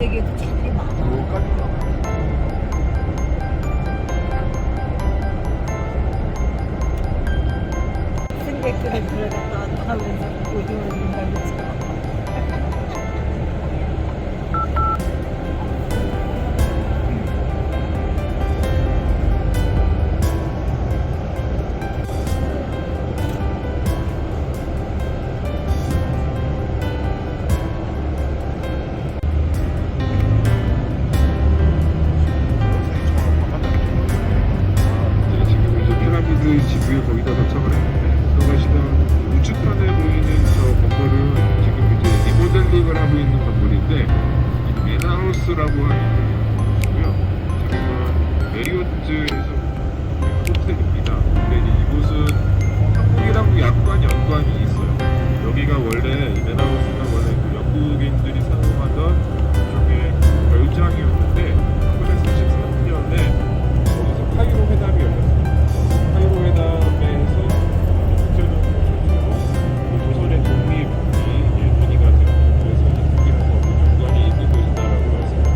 되게도 되게 많아. 승객들을 들어갔다 하면서 오징어 민다고. 지구에 거기다 도착을 했는데 들어가시던 우측편에 보이는 저 건물은 지금 이제 리모델링을 하고 있는 건물인데 메나하우스라고 하는 곳이고요. 지금은 메리어트에서 호텔입니다. 근데 이제 이곳은 한국이랑 약간 연관이 있어요. 여기가 원래 이 메나하우스가 원래 그 영국인들이 사용하던 쪽의 별장이었는데 1943년에 거기서 카이로 회담이 열렸어요. 카이로 회담에서 조선의 독립이 논의가 되고 그래서 한국이랑 너무 연관이 있는 곳이다라고 말씀드렸습니다.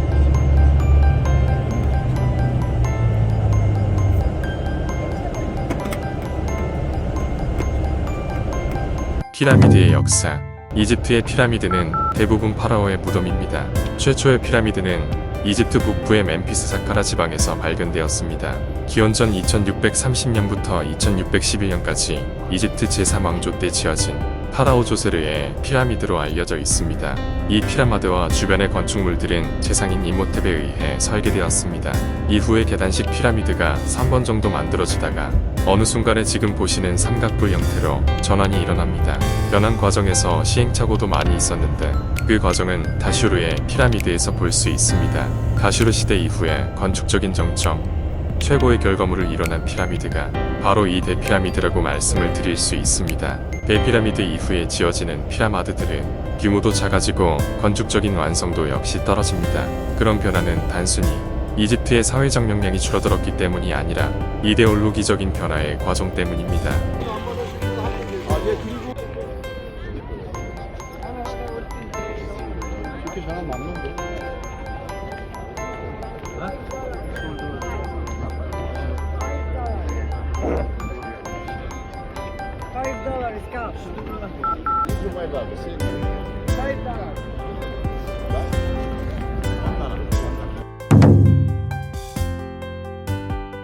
피라미드의 역사. 이집트의 피라미드는 대부분 파라오의 무덤입니다. 최초의 피라미드는 이집트 북부의 멤피스 사카라 지방에서 발견되었습니다. 기원전 2630년부터 2611년까지 이집트 제3왕조 때 지어진 파라오 조세르의 피라미드로 알려져 있습니다. 이 피라미드와 주변의 건축물들은 제상인 이모텝에 의해 설계되었습니다. 이후에 계단식 피라미드가 3번 정도 만들어지다가 어느 순간에 지금 보시는 삼각뿔 형태로 전환이 일어납니다. 변환 과정에서 시행착오도 많이 있었는데 그 과정은 다슈르의 피라미드에서 볼 수 있습니다. 다슈르 시대 이후에 건축적인 정점, 최고의 결과물을 이뤄낸 피라미드가 바로 이 대피라미드라고 말씀을 드릴 수 있습니다. 대피라미드 이후에 지어지는 피라미드들은 규모도 작아지고 건축적인 완성도 역시 떨어집니다. 그런 변화는 단순히 이집트의 사회적 역량이 줄어들었기 때문이 아니라 이데올로기적인 변화의 과정 때문입니다. 이렇게 전화 맞는데? $5 cash. $5.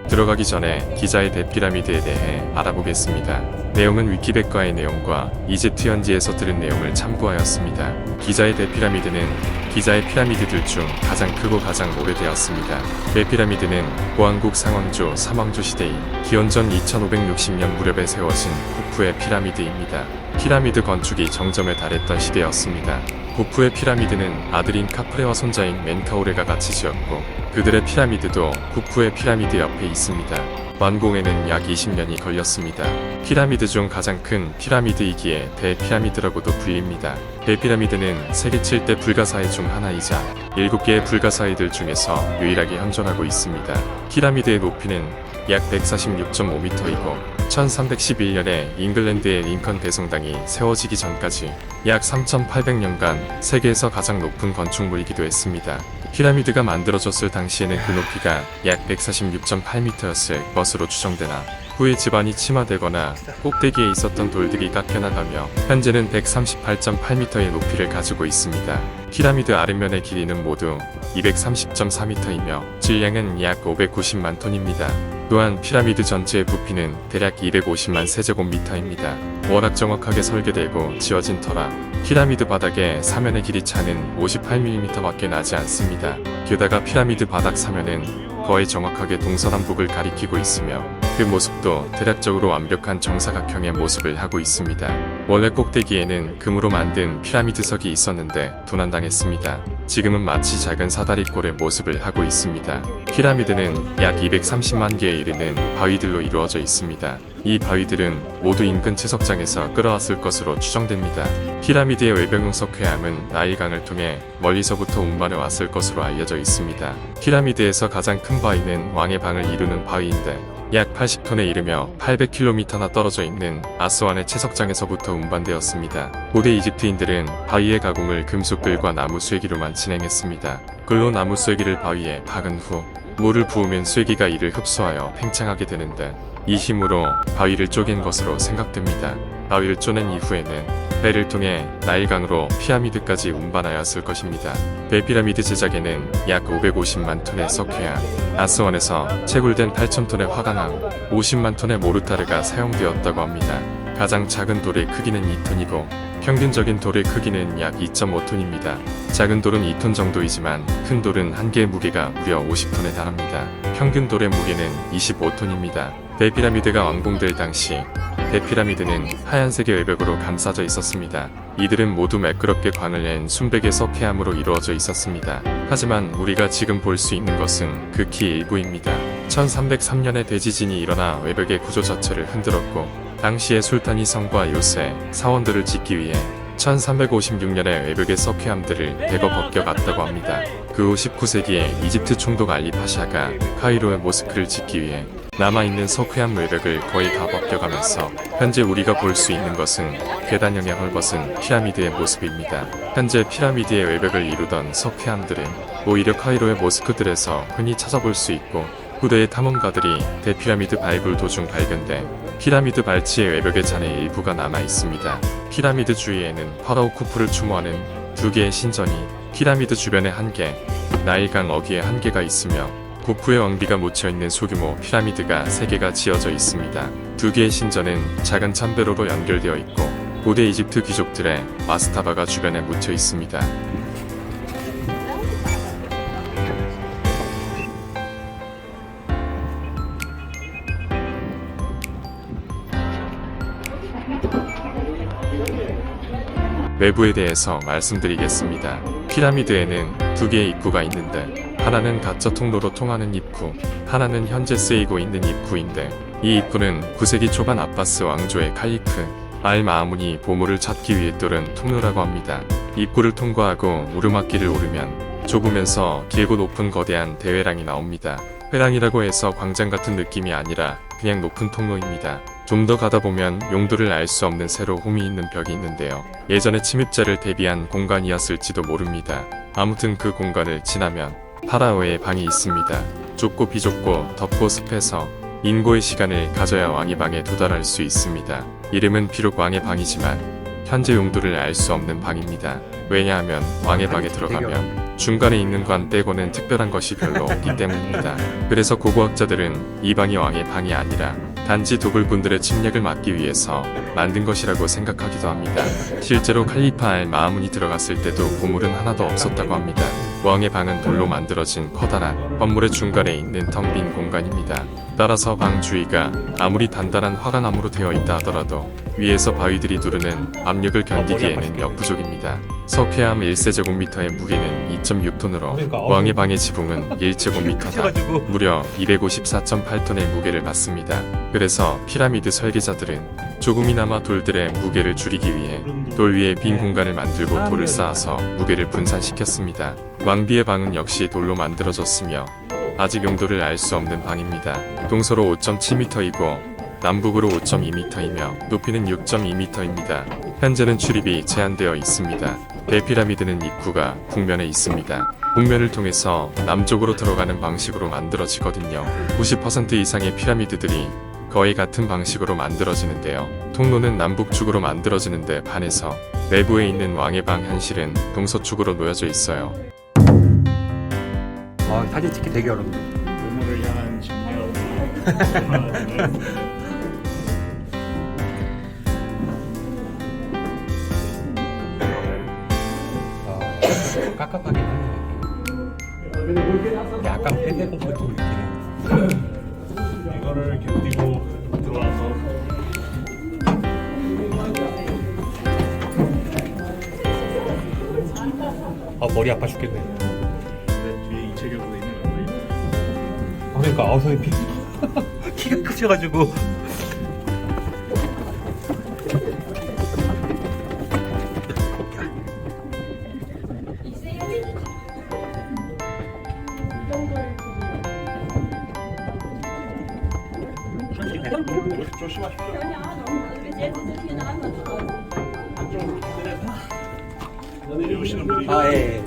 들어가기 전에 기자의 대피라미드에 대해 알아보겠습니다. 내용은 위키백과의 내용과 이집트 현지에서 들은 내용을 참고하였습니다. 기자의 대피라미드는 기자의 피라미드들 중 가장 크고 가장 오래되었습니다. 대피라미드는 고왕국 상왕조 3왕조 시대인 기원전 2560년 무렵에 세워진 후프의 피라미드입니다. 피라미드 건축이 정점에 달했던 시대였습니다. 후프의 피라미드는 아들인 카프레와 손자인 멘카오레가 같이 지었고 그들의 피라미드도 후프의 피라미드 옆에 있습니다. 완공에는 약 20년이 걸렸습니다. 피라미드 중 가장 큰 피라미드이기에 대피라미드라고도 불립니다. 대피라미드는 세계 7대 불가사의 중 하나이자 7개의 불가사의들 중에서 유일하게 현존하고 있습니다. 피라미드의 높이는 약 146.5m이고 1311년에 잉글랜드의 링컨 대성당이 세워지기 전까지 약 3800년간 세계에서 가장 높은 건축물이기도 했습니다. 피라미드가 만들어졌을 당시에는 그 높이가 약 146.8m였을 것으로 추정되나 후에 지반이 침하되거나 꼭대기에 있었던 돌들이 깎여나가며 현재는 138.8m의 높이를 가지고 있습니다. 피라미드 아랫면의 길이는 모두 230.4m이며 질량은 약 590만 톤입니다. 또한 피라미드 전체의 부피는 대략 250만 세제곱미터입니다. 워낙 정확하게 설계되고 지어진 터라 피라미드 바닥의 사면의 길이 차는 58mm밖에 나지 않습니다. 게다가 피라미드 바닥 사면은 거의 정확하게 동서남북을 가리키고 있으며 그 모습도 대략적으로 완벽한 정사각형의 모습을 하고 있습니다. 원래 꼭대기에는 금으로 만든 피라미드석이 있었는데 도난당했습니다. 지금은 마치 작은 사다리꼴의 모습을 하고 있습니다. 피라미드는 약 230만 개에 이르는 바위들로 이루어져 있습니다. 이 바위들은 모두 인근 채석장에서 끌어왔을 것으로 추정됩니다. 피라미드의 외벽용 석회암은 나일강을 통해 멀리서부터 운반해 왔을 것으로 알려져 있습니다. 피라미드에서 가장 큰 바위는 왕의 방을 이루는 바위인데 약 80톤에 이르며 800km나 떨어져 있는 아스완의 채석장에서부터 운반되었습니다. 고대 이집트인들은 바위의 가공을 금속글과 나무 쇠기로만 진행했습니다. 글로 나무 쇠기를 바위에 박은 후 물을 부으면 쇠기가 이를 흡수하여 팽창하게 되는데 이 힘으로 바위를 쪼갠 것으로 생각됩니다. 바위를 쪼낸 이후에는 배를 통해 나일강으로 피라미드까지 운반하였을 것입니다. 대피라미드 제작에는 약 550만 톤의 석회암, 아스완에서 채굴된 8,000톤의 화강암, 50만 톤의 모르타르가 사용되었다고 합니다. 가장 작은 돌의 크기는 2톤이고 평균적인 돌의 크기는 약 2.5톤입니다. 작은 돌은 2톤 정도이지만 큰 돌은 한 개의 무게가 무려 50톤에 달합니다. 평균 돌의 무게는 25톤입니다. 대피라미드가 완공될 당시 대피라미드는 하얀색의 외벽으로 감싸져 있었습니다. 이들은 모두 매끄럽게 광을 낸 순백의 석회암으로 이루어져 있었습니다. 하지만 우리가 지금 볼 수 있는 것은 극히 일부입니다. 1303년에 대지진이 일어나 외벽의 구조 자체를 흔들었고 당시의 술탄이 성과 요새, 사원들을 짓기 위해 1356년에 외벽의 석회암들을 대거 벗겨갔다고 합니다. 그 후 19세기에 이집트 총독 알리 파샤가 카이로의 모스크를 짓기 위해 남아있는 석회암 외벽을 거의 다 벗겨가면서 현재 우리가 볼 수 있는 것은 계단형의 헐벗은 피라미드의 모습입니다. 현재 피라미드의 외벽을 이루던 석회암들은 오히려 카이로의 모스크들에서 흔히 찾아볼 수 있고 후대의 탐험가들이 대피라미드 발굴 도중 발견돼 피라미드 발치의 외벽의 잔해 일부가 남아 있습니다. 피라미드 주위에는 파라오 쿠프를 추모하는 두 개의 신전이 피라미드 주변에 한 개, 나일강 어귀에 한 개가 있으며 고프의 왕비가 묻혀있는 소규모 피라미드가 3개가 지어져 있습니다. 두 개의 신전은 작은 참배로로 연결되어 있고 고대 이집트 귀족들의 마스타바가 주변에 묻혀 있습니다. 외부에 대해서 말씀드리겠습니다. 피라미드에는 두 개의 입구가 있는데 하나는 가짜 통로로 통하는 입구, 하나는 현재 쓰이고 있는 입구인데 이 입구는 9세기 초반 아바스 왕조의 칼리프 알마아문이 보물을 찾기 위해 뚫은 통로라고 합니다. 입구를 통과하고 오르막길을 오르면 좁으면서 길고 높은 거대한 대회랑이 나옵니다. 회랑이라고 해서 광장 같은 느낌이 아니라 그냥 높은 통로입니다. 좀 더 가다 보면 용도를 알 수 없는 새로 홈이 있는 벽이 있는데요. 예전에 침입자를 대비한 공간이었을지도 모릅니다. 아무튼 그 공간을 지나면 파라오의 방이 있습니다. 좁고 비좁고 덥고 습해서 인고의 시간을 가져야 왕의 방에 도달할 수 있습니다. 이름은 비록 왕의 방이지만 현재 용도를 알 수 없는 방입니다. 왜냐하면 왕의 방에 들어가면 중간에 있는 관 빼고는 특별한 것이 별로 없기 때문입니다. 그래서 고고학자들은 이 방이 왕의 방이 아니라 단지 도굴꾼들의 침략을 막기 위해서 만든 것이라고 생각하기도 합니다. 실제로 칼리파 알 마아문이 들어갔을 때도 보물은 하나도 없었다고 합니다. 왕의 방은 돌로 만들어진 커다란 건물의 중간에 있는 텅 빈 공간입니다. 따라서 방 주위가 아무리 단단한 화강암으로 되어 있다 하더라도 위에서 바위들이 누르는 압력을 견디기에는 역부족입니다. 석회암 1세제곱미터의 무게는 2.6톤으로 왕의 방의 지붕은 1제곱미터다. 무려 254.8톤의 무게를 받습니다. 그래서 피라미드 설계자들은 조금이나마 돌들의 무게를 줄이기 위해 돌 위에 빈 공간을 만들고 돌을 쌓아서 무게를 분산시켰습니다. 왕비의 방은 역시 돌로 만들어졌으며 아직 용도를 알 수 없는 방입니다. 동서로 5.7m이고 남북으로 5.2m이며 높이는 6.2m입니다. 현재는 출입이 제한되어 있습니다. 대피라미드는 입구가 북면에 있습니다. 북면을 통해서 남쪽으로 들어가는 방식으로 만들어지거든요. 90% 이상의 피라미드들이 거의 같은 방식으로 만들어지는데요. 통로는 남북축으로 만들어지는데 반해서 내부에 있는 왕의 방 현실은 동서축으로 놓여져 있어요. 사진 찍기 되게 어렵네. 보물을 향한 집념. 깝깝하긴 하네. 약간 폐쇄 공포증이 있긴 해. 이거를 견디고 들어와서 머리 아파 죽겠네. 뒤에 이체격으로 있는 거예요. 그러니까 선생님 키가 크셔가지고. 아, 예.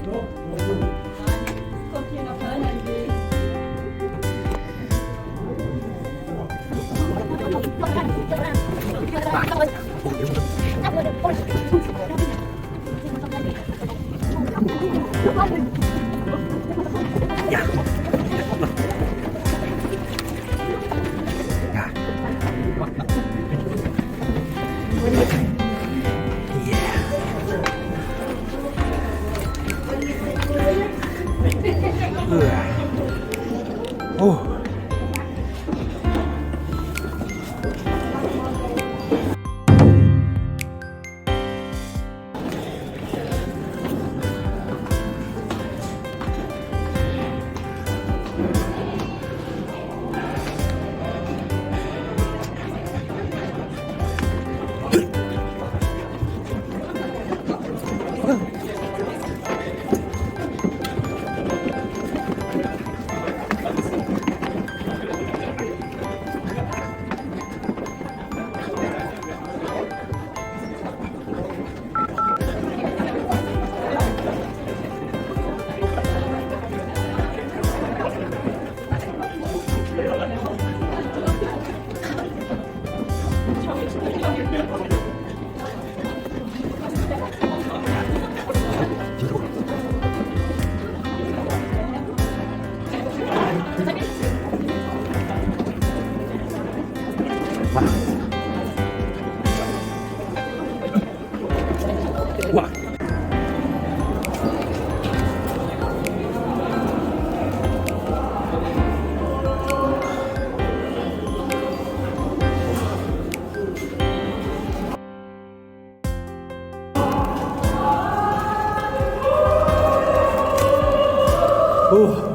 오. 와. 오.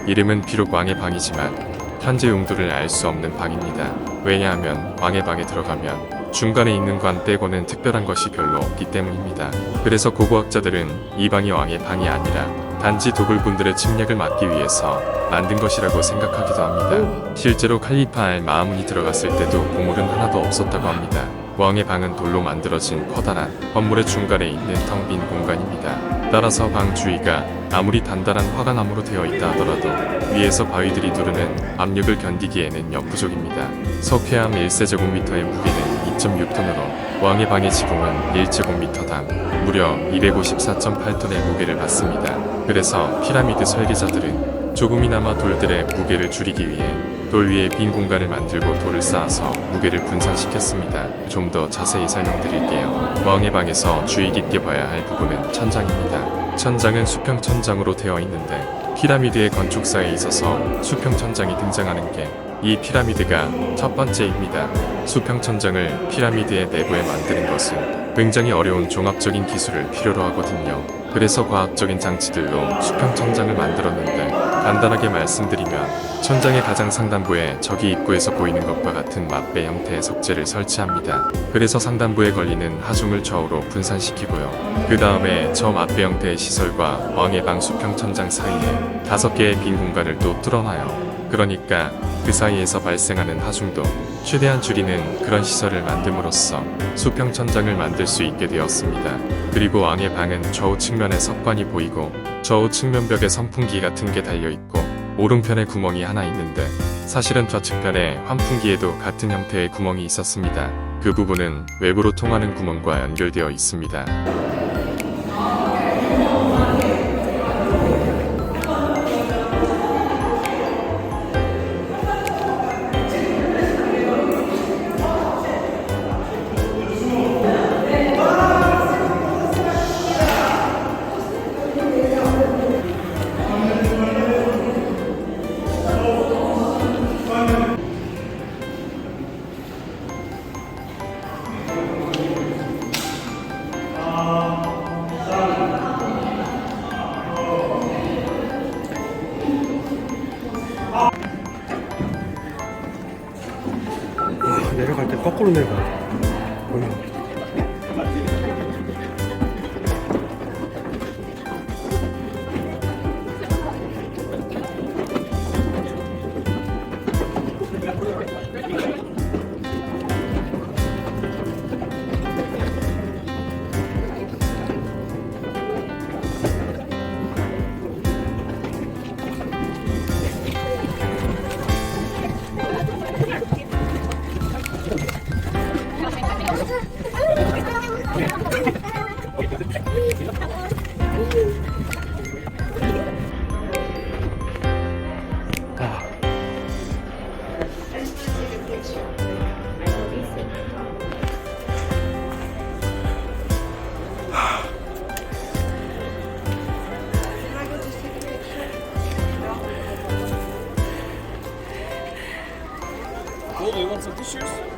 이름은 비록 왕의 방이지만 현재 용도를 알 수 없는 방입니다. 왜냐하면 왕의 방에 들어가면 중간에 있는 관 떼고는 특별한 것이 별로 없기 때문입니다. 그래서 고고학자들은 이 방이 왕의 방이 아니라 단지 도굴꾼들의 침략을 막기 위해서 만든 것이라고 생각하기도 합니다. 실제로 칼리파 알 마아문이 들어갔을 때도 보물은 하나도 없었다고 합니다. 왕의 방은 돌로 만들어진 커다란 건물의 중간에 있는 텅 빈 공간입니다. 따라서 방 주위가 아무리 단단한 화강암으로 되어 있다 하더라도 위에서 바위들이 누르는 압력을 견디기에는 역부족입니다. 석회암 1세제곱미터의 무게는 2.6톤으로 왕의 방의 지붕은 1제곱미터당 무려 254.8톤의 무게를 받습니다. 그래서 피라미드 설계자들은 조금이나마 돌들의 무게를 줄이기 위해 돌 위에 빈 공간을 만들고 돌을 쌓아서 무게를 분산시켰습니다. 좀 더 자세히 설명드릴게요. 왕의 방에서 주의 깊게 봐야 할 부분은 천장입니다. 천장은 수평천장으로 되어 있는데 피라미드의 건축사에 있어서 수평천장이 등장하는 게 이 피라미드가 첫 번째입니다. 수평천장을 피라미드의 내부에 만드는 것은 굉장히 어려운 종합적인 기술을 필요로 하거든요. 그래서 과학적인 장치들로 수평천장을 만들었는데 간단하게 말씀드리면 천장의 가장 상단부에 저기 입구에서 보이는 것과 같은 맞배 형태의 석재를 설치합니다. 그래서 상단부에 걸리는 하중을 좌우로 분산시키고요. 그 다음에 저 맞배 형태의 시설과 왕의 방 수평천장 사이에 5개의 빈 공간을 또 뚫어놔요. 그러니까 그 사이에서 발생하는 하중도 최대한 줄이는 그런 시설을 만듦으로써 수평천장을 만들 수 있게 되었습니다. 그리고 왕의 방은 좌우 측면에 석관이 보이고 좌우 측면벽에 선풍기 같은 게 달려있고 오른편에 구멍이 하나 있는데 사실은 좌측편에 환풍기에도 같은 형태의 구멍이 있었습니다. 그 부분은 외부로 통하는 구멍과 연결되어 있습니다. 내려갈 때 거꾸로 내려가야 돼. Oh, you want some tissues?